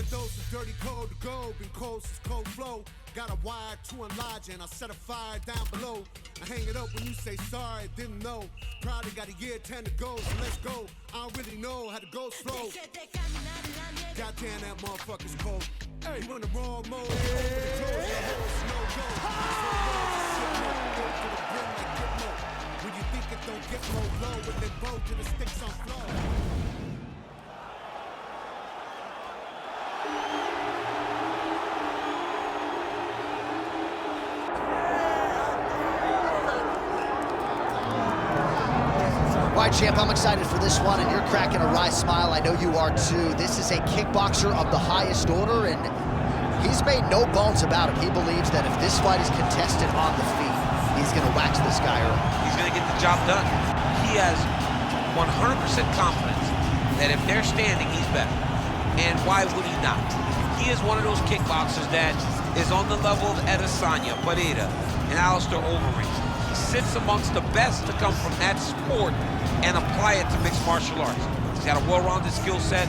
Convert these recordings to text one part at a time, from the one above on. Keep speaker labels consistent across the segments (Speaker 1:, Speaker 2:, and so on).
Speaker 1: dose of dirty code to go, been cold since cold flow. Got a wire to enlarge and I set a fire down below. I hang it up when you say sorry, didn't know. Probably got a year 10 to go, so let's go. I don't really know how to go slow. Goddamn, that motherfucker's cold. Hey, you in the wrong mode. When you think it don't get more low, when they bow to the sticks on floor.
Speaker 2: All right, champ, I'm excited for this one, and you're cracking a wry smile. I know you are too. This is a kickboxer of the highest order, and he's made no bones about it. He believes that if this fight is contested on the feet, he's going to wax this guy early.
Speaker 3: He's going to get the job done. He has 100% confidence that if they're standing, he's better. And why would he not? He is one of those kickboxers that is on the level of Adesanya, Pereira, and Alistair Overeem. He sits amongst the best to come from that sport and apply it to mixed martial arts. He's got a well-rounded skill set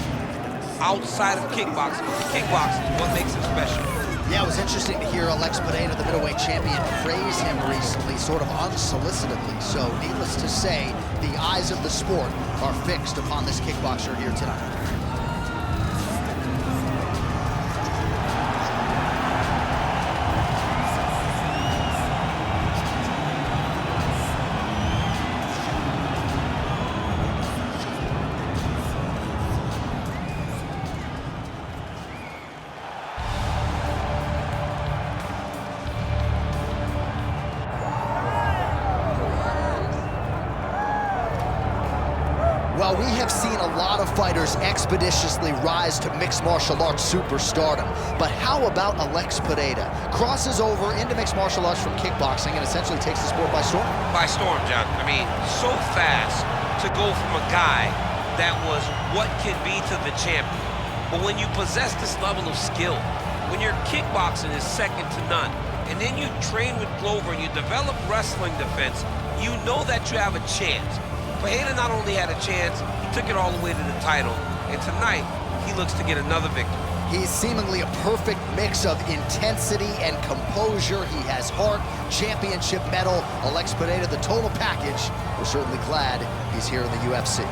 Speaker 3: outside of kickboxing. Kickboxing is what makes him special.
Speaker 2: Yeah, it was interesting to hear Alex Pereira, the middleweight champion, praise him recently, sort of unsolicitedly. So, needless to say, the eyes of the sport are fixed upon this kickboxer here tonight. Well, we have seen a lot of fighters expeditiously rise to mixed martial arts superstardom. But how about Alex Pereira? Crosses over into mixed martial arts from kickboxing and essentially takes the sport by storm.
Speaker 3: By storm, John. I mean, so fast to go from a guy that was what can be to the champion. But when you possess this level of skill, when your kickboxing is second to none, and then you train with Glover and you develop wrestling defense, you know that you have a chance. Pereira not only had a chance, he took it all the way to the title. And tonight, he looks to get another victory.
Speaker 2: He's seemingly a perfect mix of intensity and composure. He has heart, championship medal. Alex Pereira, the total package. We're certainly glad he's here in the UFC.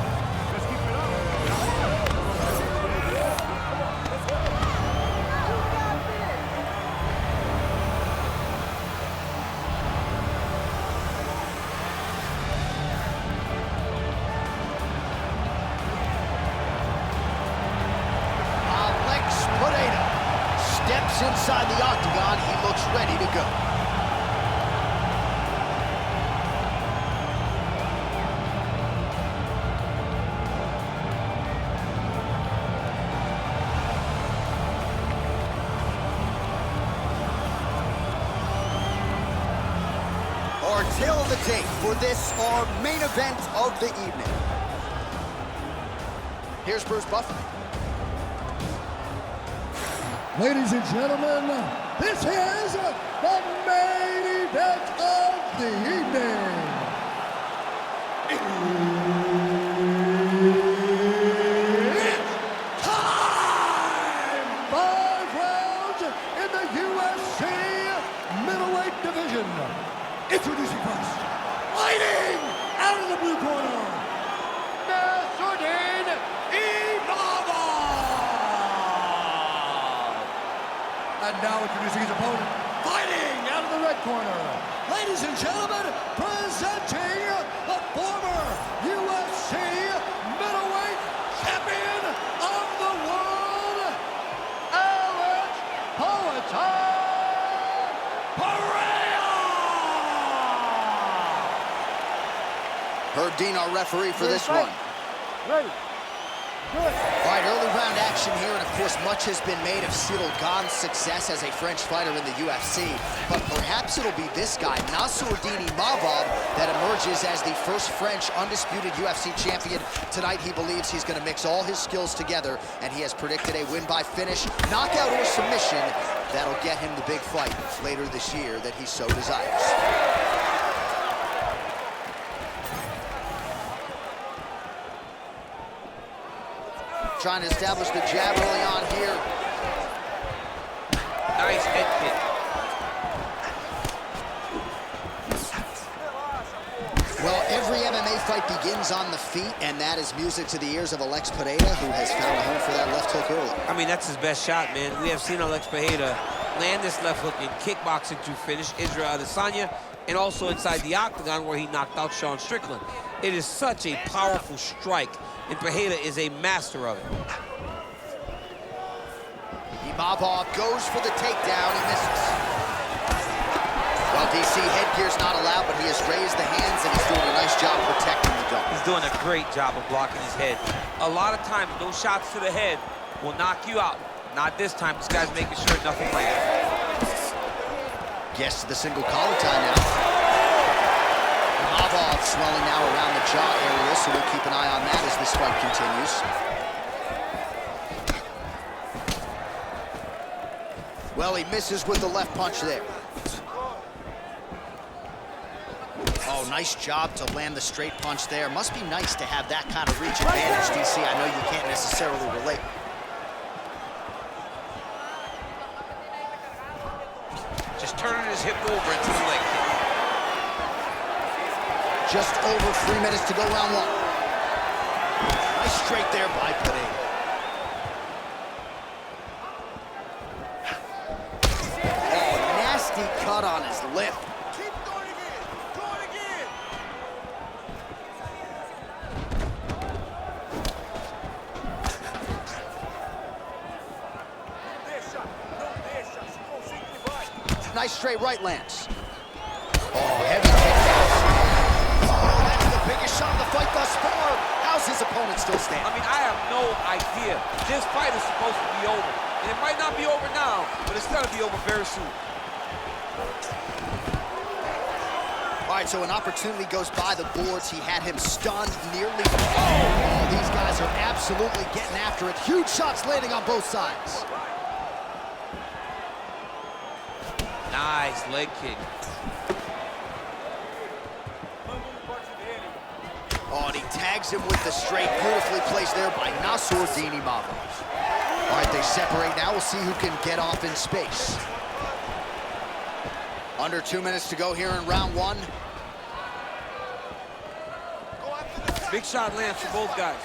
Speaker 2: Inside the octagon, he looks ready to go. Our tale of the tape for this, our main event of the evening. Here's Bruce Buffer.
Speaker 4: Ladies and gentlemen, this is the main event of the evening. It's time! 5 rounds in the UFC middleweight division. Introducing first, fighting out of the blue corner, Nassourdine Imavov. And now introducing his opponent, fighting out of the red corner. Ladies and gentlemen, presenting the former UFC middleweight champion of the world, Alex Pereira.
Speaker 2: Herb Dinho, our referee for this one.
Speaker 4: Ready.
Speaker 2: All right, early round action here, and of course, much has been made of Cyril Gane's success as a French fighter in the UFC, but perhaps it'll be this guy, Nassourdine Imavov, that emerges as the first French undisputed UFC champion. Tonight, he believes he's going to mix all his skills together, and he has predicted a win by finish, knockout or submission. That'll get him the big fight later this year that he so desires. Trying to establish the jab early on here.
Speaker 3: Nice head kick.
Speaker 2: Well, every MMA fight begins on the feet, and that is music to the ears of Alex Pereira, who has found a home for that left hook early.
Speaker 3: I mean, that's his best shot, man. We have seen Alex Pereira land this left hook in kickboxing to finish Israel Adesanya, and also inside the octagon where he knocked out Sean Strickland. It is such a powerful strike, and Pereira is a master of it.
Speaker 2: Imavov goes for the takedown, he misses. Well, DC, headgear's not allowed, but he has raised the hands, and he's doing a nice job protecting the dome.
Speaker 3: He's doing a great job of blocking his head. A lot of times, those shots to the head will knock you out. Not this time. This guy's making sure nothing lands.
Speaker 2: Gets to the single collar tie now. Imavov swelling now around the jaw area, so we'll keep an eye on that as this fight continues. Well, he misses with the left punch there. Oh, nice job to land the straight punch there. Must be nice to have that kind of reach advantage, DC. I know you can't necessarily relate.
Speaker 3: Just turning his hip over into the leg kick.
Speaker 2: Just over 3 minutes to go, round one. Nice straight there by Pereira. Oh, nasty cut on his lip. Nice straight right lands. Oh, heavy kick. Oh, that's the biggest shot of the fight thus far. How's his opponent still standing?
Speaker 3: I mean, I have no idea. This fight is supposed to be over. And it might not be over now, but it's gonna be over very soon.
Speaker 2: All right, so an opportunity goes by the boards. He had him stunned, nearly. Oh, these guys are absolutely getting after it. Huge shots landing on both sides.
Speaker 3: Nice leg kick.
Speaker 2: Oh, and he tags him with the straight. Beautifully placed there by Nassourdine Imavov. All right, they separate now. We'll see who can get off in space. Under 2 minutes to go here in round one.
Speaker 3: Big shot lands for both guys.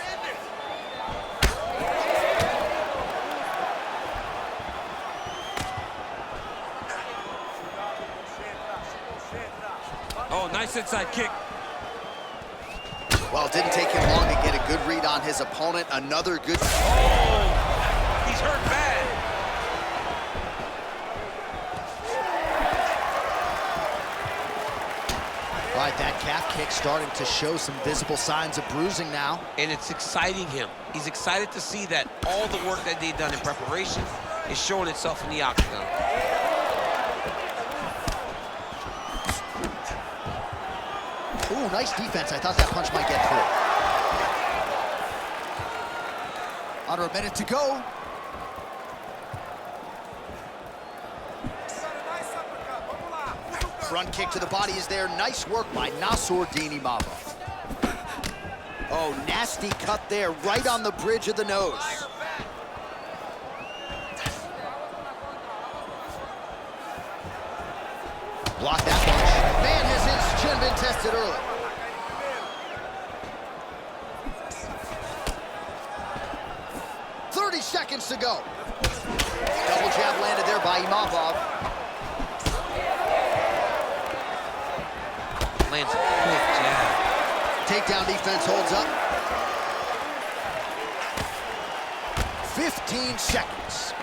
Speaker 3: Oh, nice inside kick.
Speaker 2: Well, it didn't take him long to get a good read on his opponent. Another good...
Speaker 3: Oh, he's hurt bad.
Speaker 2: All right, that calf kick starting to show some visible signs of bruising now.
Speaker 3: And it's exciting him. He's excited to see that all the work that they've done in preparation is showing itself in the octagon.
Speaker 2: Ooh, nice defense. I thought that punch might get through. Under a minute to go. Front kick to the body is there. Nice work by Nassourdine Imavov. Oh, nasty cut there, right on the bridge of the nose. Block that punch. Man, has his chin been tested early. Seconds to go. Double jab landed there by Imavov.
Speaker 3: Lands a quick jab.
Speaker 2: Takedown defense holds up. 15 seconds.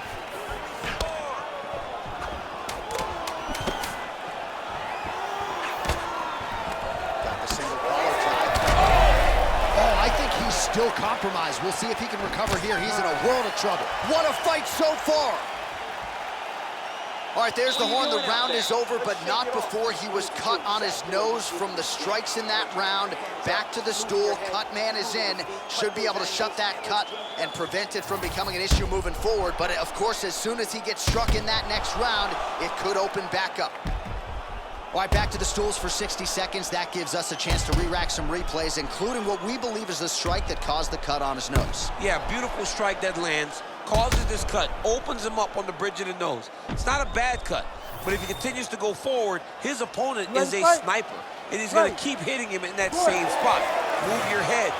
Speaker 2: Got the single collar tie. Oh, I think he's still compromised. We'll see if he can recover here. He's in a world of trouble. What a fight so far. All right, there's the horn. The round is over, but not before he was cut on his nose from the strikes in that round. Back to the stool. Cut man is in. Should be able to shut that cut and prevent it from becoming an issue moving forward. But, of course, as soon as he gets struck in that next round, it could open back up. All right, back to the stools for 60 seconds. That gives us a chance to re-rack some replays, including what we believe is the strike that caused the cut on his nose.
Speaker 3: Yeah, beautiful strike that lands. causes this cut, opens him up on the bridge of the nose. It's not a bad cut, but if he continues to go forward, his opponent is a sniper, and he's going to keep hitting him in that same spot. Move your head.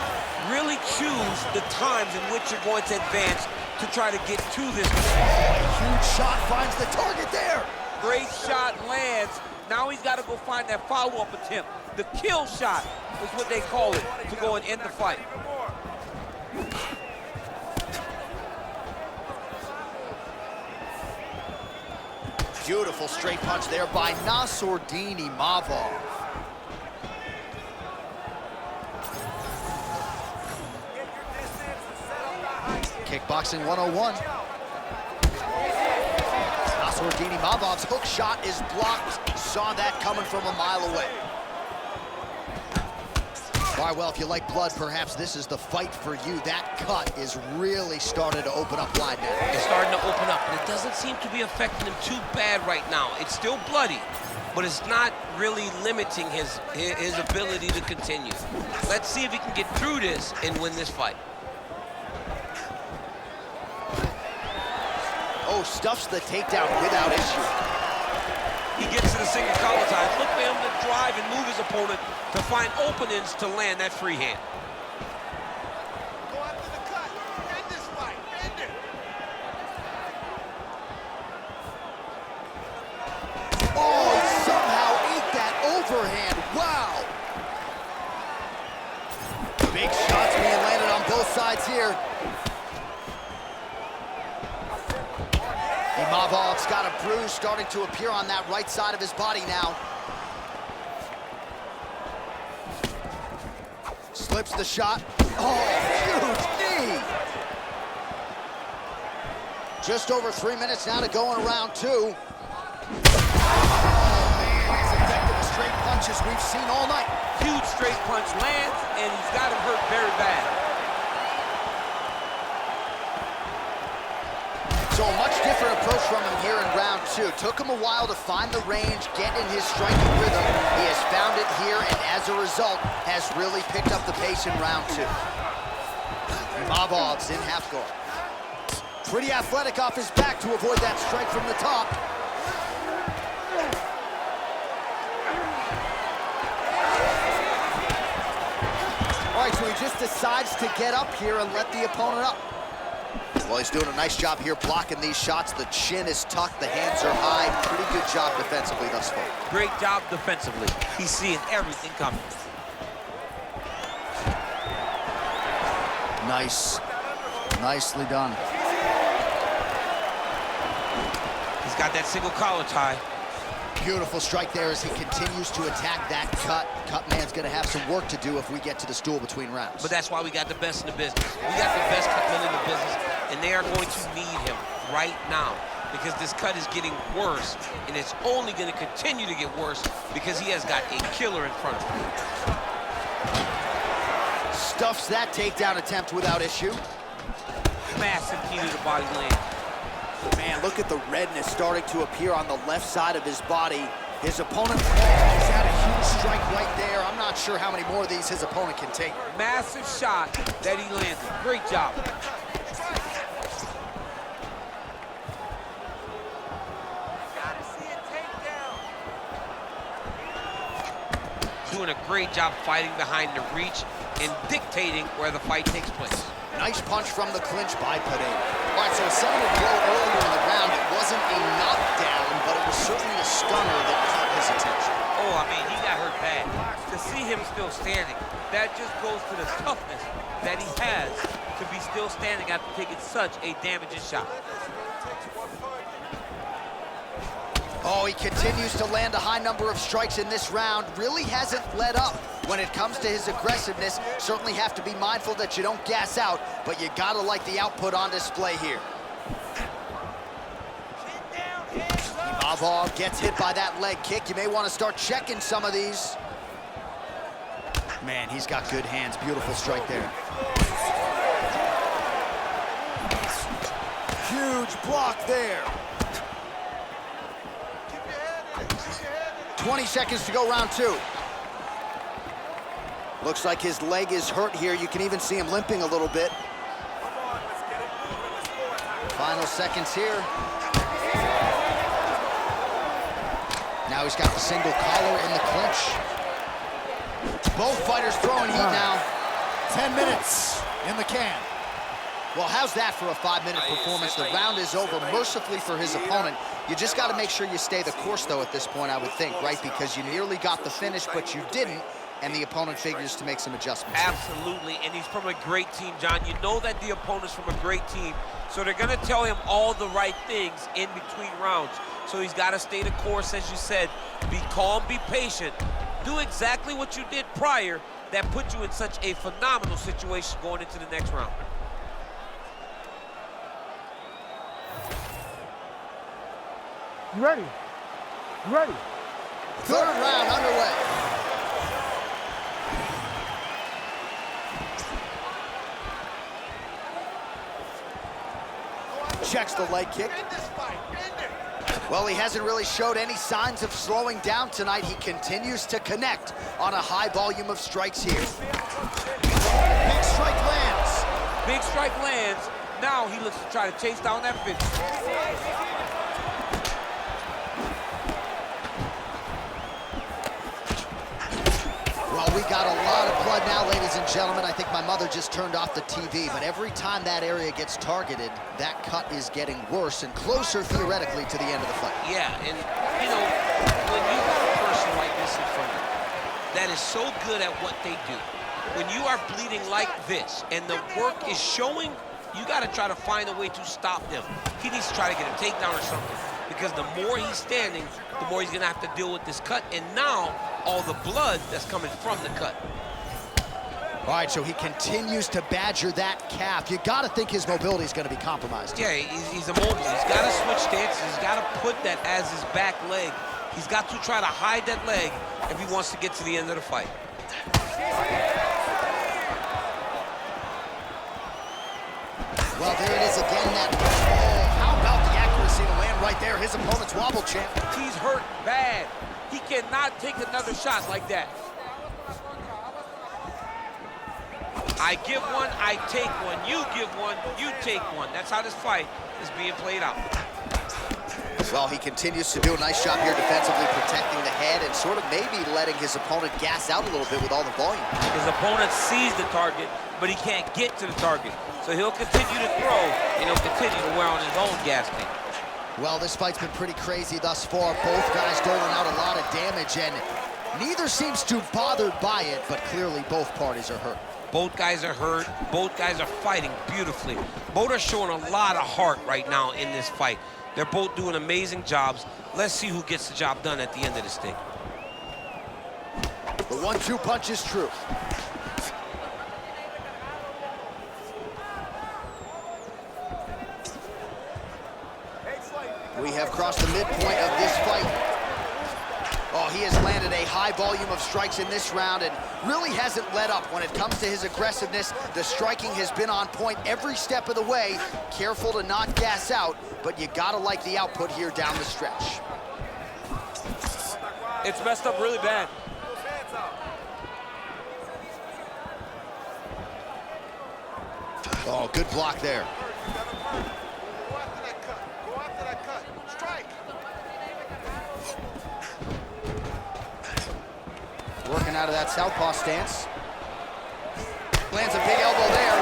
Speaker 3: Really choose the times in which you're going to advance to try to get to this.
Speaker 2: Huge shot finds the target there.
Speaker 3: Great shot lands. Now he's got to go find that follow-up attempt. The kill shot is what they call it, to go and end the fight.
Speaker 2: Beautiful straight punch there by Nassourdine Imavov. Kickboxing 101. Nassourdine Imavov's hook shot is blocked. Saw that coming from a mile away. All right, well, if you like blood, perhaps this is the fight for you. That cut is really starting to open up wide now.
Speaker 3: It's starting to open up, and it doesn't seem to be affecting him too bad right now. It's still bloody, but it's not really limiting his ability to continue. Let's see if he can get through this and win this fight.
Speaker 2: Oh, stuffs the takedown without issue.
Speaker 3: He gets to the single collar tie. Look for him to drive and move his opponent to find openings to land that free hand.
Speaker 1: Go after the cut. End this fight. End it.
Speaker 2: Oh, he somehow ate that overhand. Wow. Big shots being landed on both sides here. Imavov's got a bruise starting to appear on that right side of his body now. Slips the shot. Oh, huge knee! Just over 3 minutes now to go in round two. Oh, man, as effective as straight punches we've seen all night.
Speaker 3: Huge straight punch lands, and he's got him hurt very bad.
Speaker 2: So a much different approach from him here in round two. Took him a while to find the range, get in his striking rhythm. He has found it here, and as a result, has really picked up the pace in round two. Imavov's in half guard. Pretty athletic off his back to avoid that strike from the top. All right, so he just decides to get up here and let the opponent up. Well, he's doing a nice job here blocking these shots. The chin is tucked, the hands are high. Pretty good job defensively thus far.
Speaker 3: Great job defensively. He's seeing everything coming.
Speaker 2: Nice. Nicely done.
Speaker 3: He's got that single collar tie.
Speaker 2: Beautiful strike there as he continues to attack that cut. Cut man's gonna have some work to do if we get to the stool between rounds.
Speaker 3: But that's why we got the best in the business. We got the best cut men in the business, and they are going to need him right now because this cut is getting worse, and it's only going to continue to get worse because he has got a killer in front of him.
Speaker 2: Stuffs that takedown attempt without issue.
Speaker 3: Massive key to the body land.
Speaker 2: Man, look at the redness starting to appear on the left side of his body. His opponent has had a huge strike right there. I'm not sure how many more of these his opponent can take.
Speaker 3: Massive shot that he landed. Great job. Doing a great job fighting behind the reach and dictating where the fight takes place.
Speaker 2: Nice punch from the clinch by Pereira. All right, so a similar blow earlier in the round. It wasn't a knockdown, but it was certainly a stunner that caught his attention.
Speaker 3: Oh, I mean, he got hurt bad. To see him still standing, that just goes to the toughness that he has to be still standing after taking such a damaging shot.
Speaker 2: Oh, he continues to land a high number of strikes in this round. Really hasn't let up when it comes to his aggressiveness. Certainly have to be mindful that you don't gas out, but you gotta like the output on display here. Imavov gets hit by that leg kick. You may want to start checking some of these. Man, he's got good hands. Beautiful strike there. Huge block there. 20 seconds to go, round two. Looks like his leg is hurt here. You can even see him limping a little bit. Final seconds here. Now he's got the single collar in the clinch. Both fighters throwing heat now.
Speaker 4: 10 minutes in the can.
Speaker 2: Well, how's that for a 5-minute performance? The round is over mercifully for his opponent. You just got to make sure you stay the course, though, at this point, I would think, right? Because you nearly got the finish, but you didn't, and the opponent figures to make some adjustments.
Speaker 3: Absolutely, and he's from a great team, John. You know that the opponent's from a great team, so they're going to tell him all the right things in between rounds. So he's got to stay the course, as you said. Be calm, be patient. Do exactly what you did prior that put you in such a phenomenal situation going into the next round.
Speaker 5: You ready? You ready?
Speaker 2: Third round underway. Checks the leg kick. Well, he hasn't really showed any signs of slowing down tonight. He continues to connect on a high volume of strikes here. Big strike lands.
Speaker 3: Big strike lands. Now he looks to try to chase down that finish.
Speaker 2: Well, we got a lot of blood now, ladies and gentlemen. I think my mother just turned off the TV, but every time that area gets targeted, that cut is getting worse and closer, theoretically, to the end of the fight.
Speaker 3: Yeah, and, you know, when you got a person like this in front of you that is so good at what they do, when you are bleeding like this and the work is showing, you got to try to find a way to stop them. He needs to try to get a takedown or something, because the more he's standing, the more he's going to have to deal with this cut, and now all the blood that's coming from the cut.
Speaker 2: All right, so he continues to badger that calf. You got to think his mobility is going to be compromised.
Speaker 3: Yeah, he's immobile. He's got to switch stances. He's got to put that as his back leg. He's got to try to hide that leg if he wants to get to the end of the fight.
Speaker 2: Well, there it is again, that, oh, how about the accuracy to land right there? His opponent's wobble champ.
Speaker 3: He's hurt bad. He cannot take another shot like that. I give one, I take one. You give one, you take one. That's how this fight is being played out.
Speaker 2: Well, he continues to do a nice job here defensively, protecting the head and sort of maybe letting his opponent gas out a little bit with all the volume.
Speaker 3: His opponent sees the target, but he can't get to the target. So he'll continue to throw, and he'll continue to wear on his own gas tank.
Speaker 2: Well, this fight's been pretty crazy thus far. Both guys doling out a lot of damage, and neither seems too bothered by it, but clearly both parties are hurt.
Speaker 3: Both guys are hurt. Both guys are fighting beautifully. Both are showing a lot of heart right now in this fight. They're both doing amazing jobs. Let's see who gets the job done at the end of this thing.
Speaker 2: The 1-2 punch is true. We have crossed the midpoint of this fight. Oh, he has landed a high volume of strikes in this round and really hasn't let up when it comes to his aggressiveness. The striking has been on point every step of the way. Careful to not gas out, but you gotta like the output here down the stretch.
Speaker 3: It's messed up really bad.
Speaker 2: Oh, good block there. Working out of that southpaw stance. Lands a big elbow there.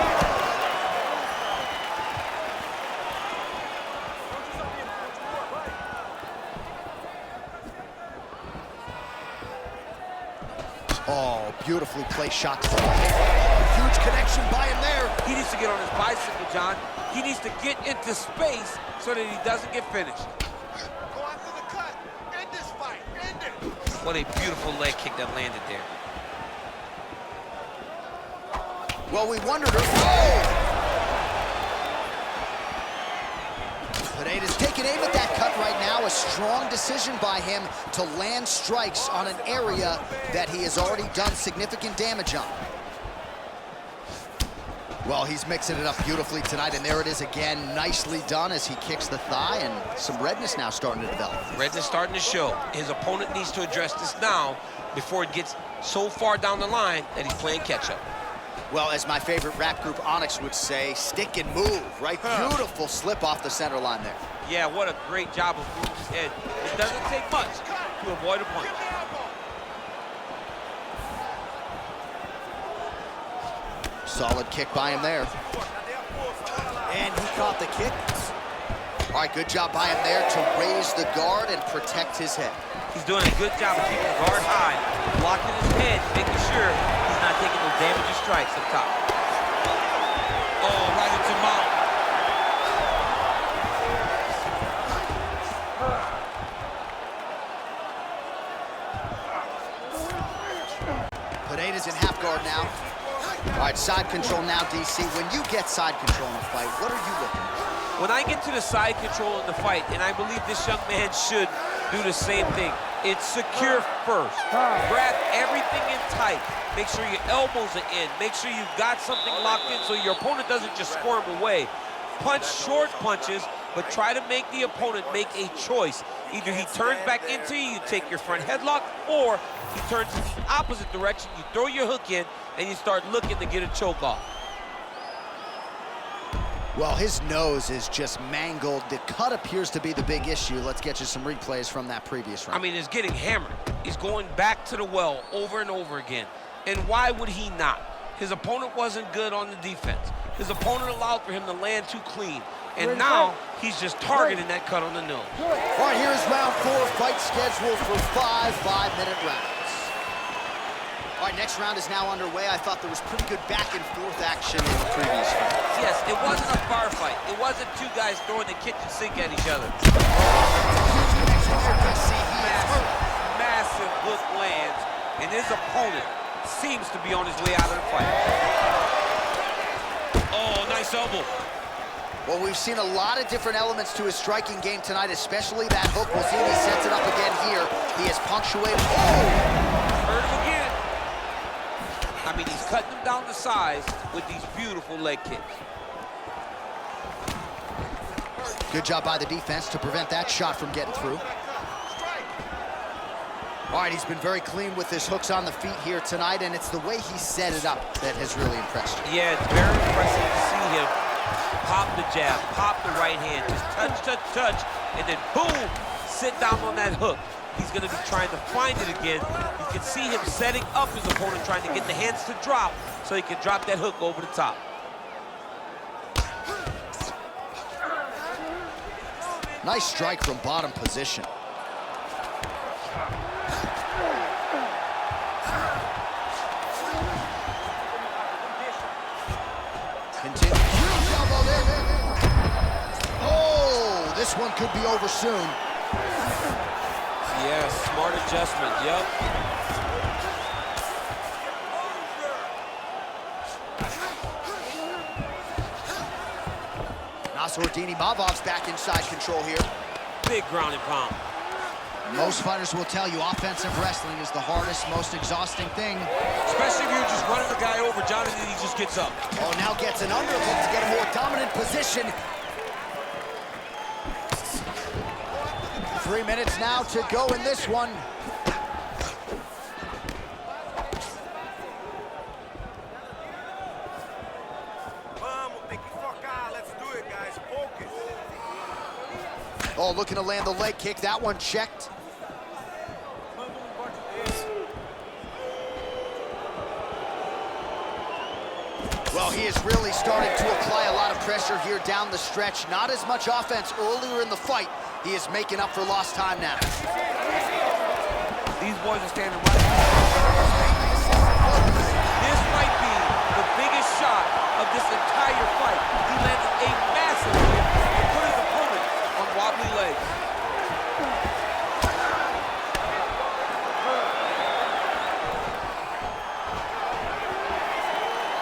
Speaker 2: Oh, beautifully placed shot to the right. Huge connection by him there.
Speaker 3: He needs to get on his bicycle, John. He needs to get into space so that he doesn't get finished.
Speaker 1: Go after the cut. End this fight. End it.
Speaker 3: What a beautiful leg kick that landed there.
Speaker 2: Well, we wondered. Oh! Pereira's taking aim at that cut right now. A strong decision by him to land strikes on an area that he has already done significant damage on. Well, he's mixing it up beautifully tonight, and there it is again. Nicely done as he kicks the thigh, and some redness now starting to develop.
Speaker 3: Redness starting to show. His opponent needs to address this now before it gets so far down the line that he's playing catch-up.
Speaker 2: Well, as my favorite rap group Onyx would say, stick and move, right? Beautiful slip off the center line there.
Speaker 3: Yeah, what a great job of moving his head. It doesn't take much to avoid a punch.
Speaker 2: Solid kick by him there. And he caught the kick. All right, good job by him there to raise the guard and protect his head.
Speaker 3: He's doing a good job of keeping the guard high, blocking his head, making sure he's not taking no damage or strikes up top. Oh, right into mount.
Speaker 2: Pereira's in half guard now. All right, side control now, DC. When you get side control in the fight, what are you looking for?
Speaker 3: When I get to the side control in the fight, and I believe this young man should do the same thing, it's secure first. Grab everything in tight. Make sure your elbows are in. Make sure you've got something locked in so your opponent doesn't just squirm away. Punch short punches, but try to make the opponent make a choice. Either he turns back into you, you take your front headlock, or he turns in the opposite direction, you throw your hook in, and you start looking to get a choke off.
Speaker 2: Well, his nose is just mangled. The cut appears to be the big issue. Let's get you some replays from that previous round.
Speaker 3: I mean, he's getting hammered. He's going back to the well over and over again. And why would he not? His opponent wasn't good on the defense. His opponent allowed for him to land too clean. And now he's just targeting that cut on the nose.
Speaker 2: All right, here's round 4. Fight scheduled for 5 5-minute rounds. All right, next round is now underway. I thought there was pretty good back and forth action in the previous fight.
Speaker 3: Yes, it wasn't a bar fight. It wasn't two guys throwing the kitchen sink at each other. Massive hook lands, and his opponent seems to be on his way out of the fight. Oh, nice elbow.
Speaker 2: Well, we've seen a lot of different elements to his striking game tonight, especially that hook. We'll see if he sets it up again here. He has punctuated. Oh!
Speaker 3: Heard him again. I mean, he's cutting them down to size with these beautiful leg kicks.
Speaker 2: Good job by the defense to prevent that shot from getting through. All right, he's been very clean with his hooks on the feet here tonight, and it's the way he set it up that has really impressed me.
Speaker 3: Yeah, it's very impressive to see him pop the jab, pop the right hand, just touch, touch, touch, and then boom, sit down on that hook. He's gonna be trying to find it again. You can see him setting up his opponent, trying to get the hands to drop so he can drop that hook over the top.
Speaker 2: Nice strike from bottom position. Continue. Oh, this one could be over soon.
Speaker 3: Yeah, smart adjustment, yep.
Speaker 2: Nassourdine Imavov's back inside control here.
Speaker 3: Big ground and pound.
Speaker 2: Most fighters will tell you offensive wrestling is the hardest, most exhausting thing.
Speaker 3: Especially if you're just running the guy over, Jonathan, he just gets up.
Speaker 2: Oh, now gets an underhook to get a more dominant position. 3 minutes now to go in this one. Oh, looking to land the leg kick. That one checked. Well, he is really starting to apply a lot of pressure here down the stretch. Not as much offense earlier in the fight. He is making up for lost time now.
Speaker 3: These boys are standing right. This might be the biggest shot of this entire fight. He landed a massive hit and put his opponent on wobbly legs.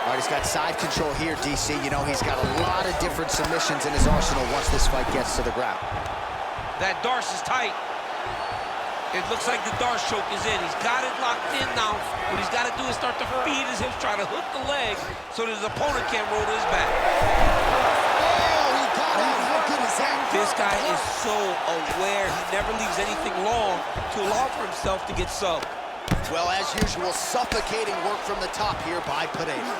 Speaker 2: All right, he's got side control here, DC. You know, he's got a lot of different submissions in his arsenal once this fight gets to the ground.
Speaker 3: That Darce is tight. It looks like the Darce choke is in. He's got it locked in now. What he's got to do is start to feed his hips, try to hook the leg so that his opponent can't roll to his back.
Speaker 2: Oh, he got it. How good is that?
Speaker 3: This guy is so aware. He never leaves anything long to allow for himself to get subbed.
Speaker 2: Well, as usual, suffocating work from the top here by Pereira.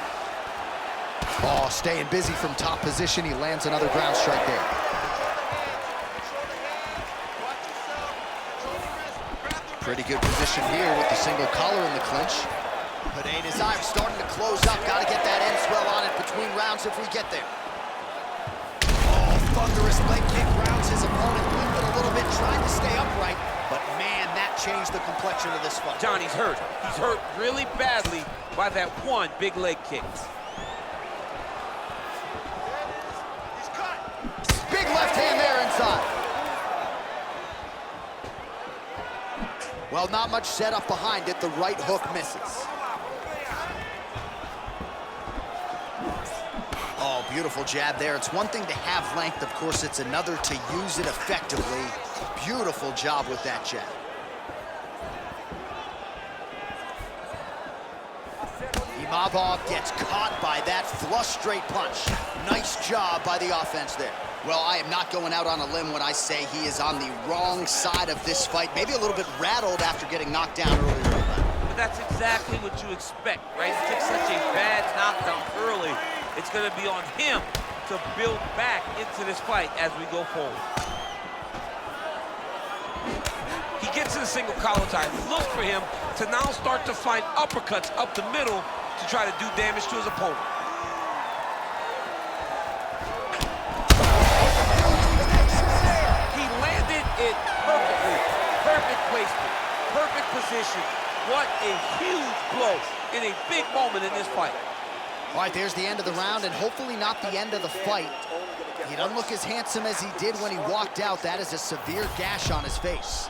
Speaker 2: Oh, staying busy from top position. He lands another ground strike there. Pretty good position here with the single collar in the clinch. Pereira's eye starting to close up. Got to get that end swell on it between rounds if we get there. Oh, thunderous leg kick rounds his opponent. Limping a little bit, trying to stay upright. But man, that changed the complexion of this fight.
Speaker 3: John, he's hurt. He's hurt really badly by that one big leg kick.
Speaker 2: Big left hand there inside. Well, not much setup behind it. The right hook misses. Oh, beautiful jab there. It's one thing to have length. Of course, it's another to use it effectively. Beautiful job with that jab. Imavov gets caught by that flush straight punch. Nice job by the offense there. Well, I am not going out on a limb when I say he is on the wrong side of this fight. Maybe a little bit rattled after getting knocked down earlier in the fight.
Speaker 3: But that's exactly what you expect, right? He took such a bad knockdown early. It's going to be on him to build back into this fight as we go forward. He gets to the single collar tie. Look for him to now start to find uppercuts up the middle to try to do damage to his opponent. He landed it perfectly. Perfect placement, perfect position. What a huge blow in a big moment in this fight.
Speaker 2: All right, there's the end of the round, and hopefully not the end of the fight. He doesn't look as handsome as he did when he walked out. That is a severe gash on his face.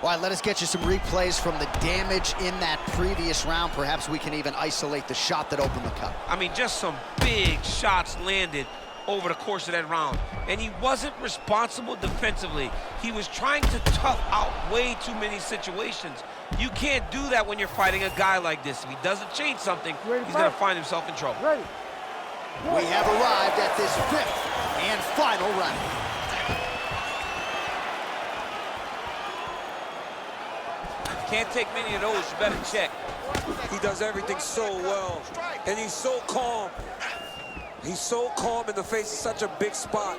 Speaker 2: All right, let us get you some replays from the damage in that previous round. Perhaps we can even isolate the shot that opened the cut.
Speaker 3: I mean, just some big shots landed over the course of that round. And he wasn't responsible defensively. He was trying to tough out way too many situations. You can't do that when you're fighting a guy like this. If he doesn't change something, he's going to find himself in trouble.
Speaker 5: Ready.
Speaker 2: We have arrived at this fifth and final round.
Speaker 3: Can't take many of those, you better check.
Speaker 6: He does everything so well, and he's so calm. He's so calm in the face of such a big spot.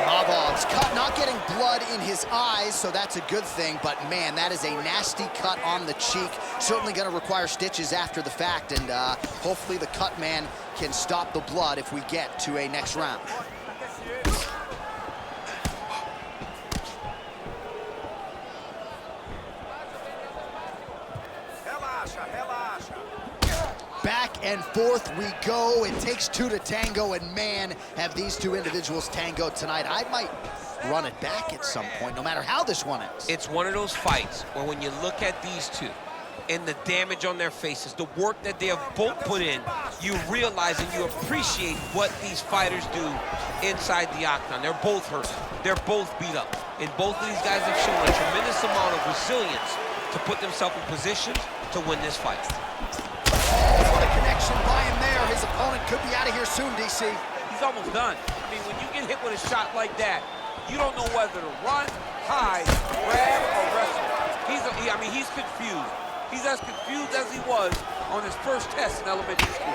Speaker 2: Imavov's cut, not getting blood in his eyes, so that's a good thing, but man, that is a nasty cut on the cheek. Certainly gonna require stitches after the fact, and hopefully the cut man can stop the blood if we get to a next round. Back and forth we go. It takes two to tango, and man, have these two individuals tangoed tonight. I might run it back at some point, no matter how this one ends.
Speaker 3: It's one of those fights where when you look at these two and the damage on their faces, the work that they have both put in, you realize and you appreciate what these fighters do inside the octagon. They're both hurt. They're both beat up. And both of these guys have shown a tremendous amount of resilience to put themselves in positions to win this fight.
Speaker 2: Oh, what a connection by him there. His opponent could be out of here soon, DC.
Speaker 3: He's almost done. I mean, when you get hit with a shot like that, you don't know whether to run, hide, grab, or wrestle. I mean, he's confused. He's as confused as he was on his first test in elementary school.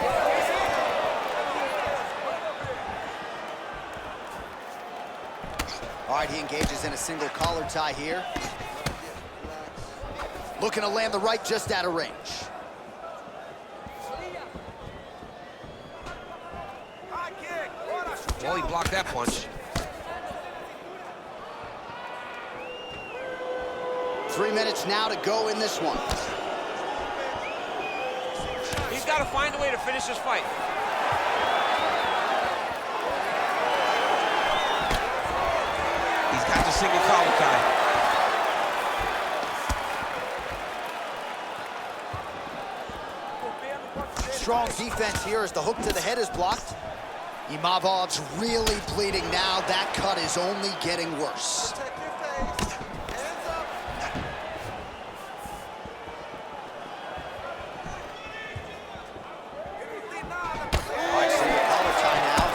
Speaker 2: All right, he engages in a single collar tie here. Looking to land the right just out of range.
Speaker 3: Well, he blocked that punch.
Speaker 2: 3 minutes now to go in this one.
Speaker 3: He's got to find a way to finish this fight. He's got the single collar tie.
Speaker 2: Strong defense here as the hook to the head is blocked. Imavov's really bleeding now. That cut is only getting worse. All right, single collar tie now.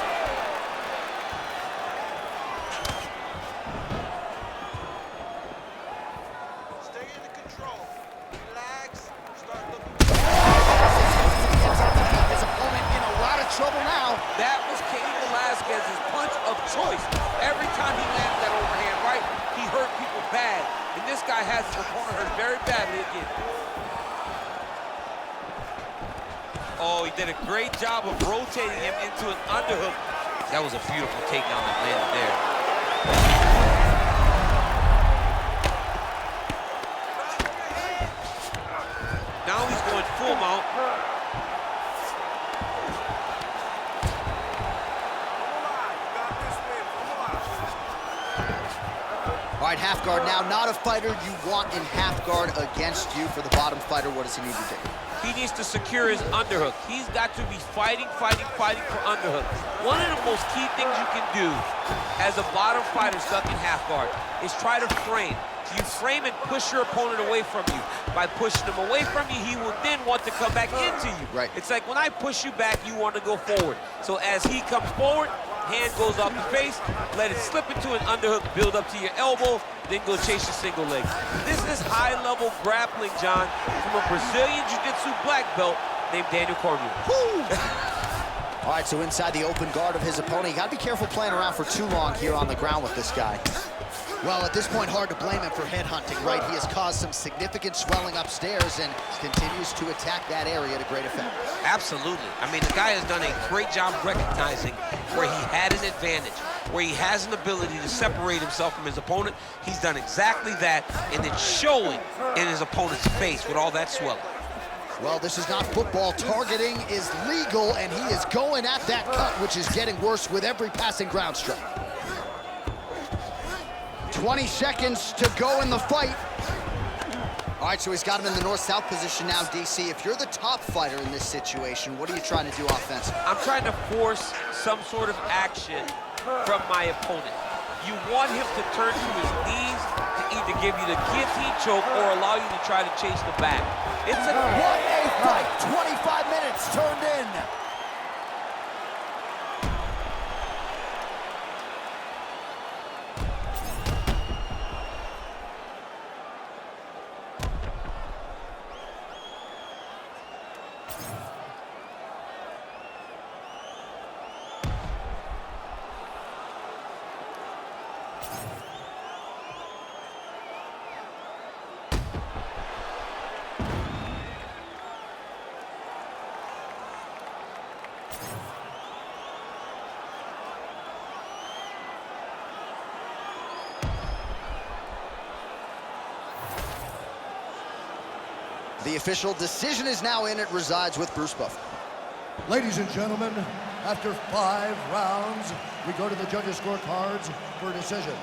Speaker 3: did a great job of rotating him into an underhook. That was a beautiful takedown that landed there. Now he's going full mount.
Speaker 2: All right, half guard now. Not a fighter you want in half guard against you. For the bottom fighter, what does he need to do?
Speaker 3: He needs to secure his underhook. He's got to be fighting for underhook. One of the most key things you can do as a bottom fighter stuck in half guard is try to frame. You frame and push your opponent away from you. By pushing him away from you, he will then want to come back into you.
Speaker 2: Right.
Speaker 3: It's like when I push you back, you want to go forward. So as he comes forward, hand goes off the face, let it slip into an underhook, build up to your elbow, then go chase your single leg. This is high-level grappling, John, from a Brazilian Jiu-Jitsu black belt named Daniel Cormier.
Speaker 2: All right, so inside the open guard of his opponent, you gotta be careful playing around for too long here on the ground with this guy. Well, at this point, hard to blame him for headhunting, right? He has caused some significant swelling upstairs and continues to attack that area to great effect.
Speaker 3: Absolutely. I mean, the guy has done a great job recognizing where he had an advantage, where he has an ability to separate himself from his opponent. He's done exactly that, and it's showing in his opponent's face with all that swelling.
Speaker 2: Well, this is not football. Targeting is legal, and he is going at that cut, which is getting worse with every passing ground strike. 20 seconds to go in the fight. All right, so he's got him in the north-south position now, DC. If you're the top fighter in this situation, what are you trying to do offensively?
Speaker 3: I'm trying to force some sort of action from my opponent. You want him to turn to his knees to either give you the guillotine choke or allow you to try to chase the back. It's a
Speaker 2: what a fight! 25 minutes turned in. The official decision is now in. It resides with Bruce Buffer.
Speaker 4: Ladies and gentlemen, after 5 rounds, we go to the judges' scorecards for a decision.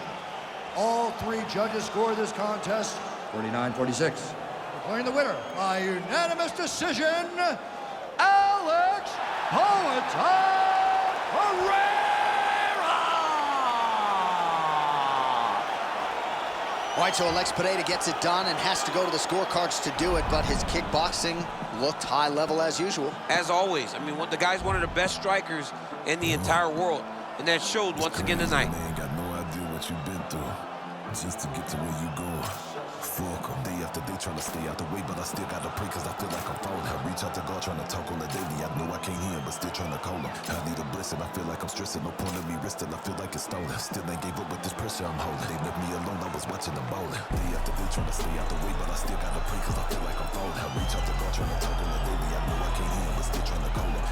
Speaker 4: All 3 judges score this contest 49-46. Declaring the winner by unanimous decision, Alex Pereira!
Speaker 2: All right, so Alex Pereira gets it done and has to go to the scorecards to do it, but his kickboxing looked high level as usual.
Speaker 3: As always. I mean, the guy's one of the best strikers in the entire world, and that showed once again tonight.
Speaker 7: They ain't got no idea what you've been through just to get to where you go. Fuck 'em. Day after day trying to stay out the way, but I still gotta pray cause I feel like I'm falling. I reach out to God trying to talk on the daily. I know I can't hear him, but still trying to call him. I need a blessing, I feel like I'm stressing. No point in me resting, I feel like it's stolen. Still ain't gave up with this pressure I'm holding. They left me alone, I was watching them ballin'. Day after day trying to stay out the way, but I still gotta pray cause I feel like I'm falling.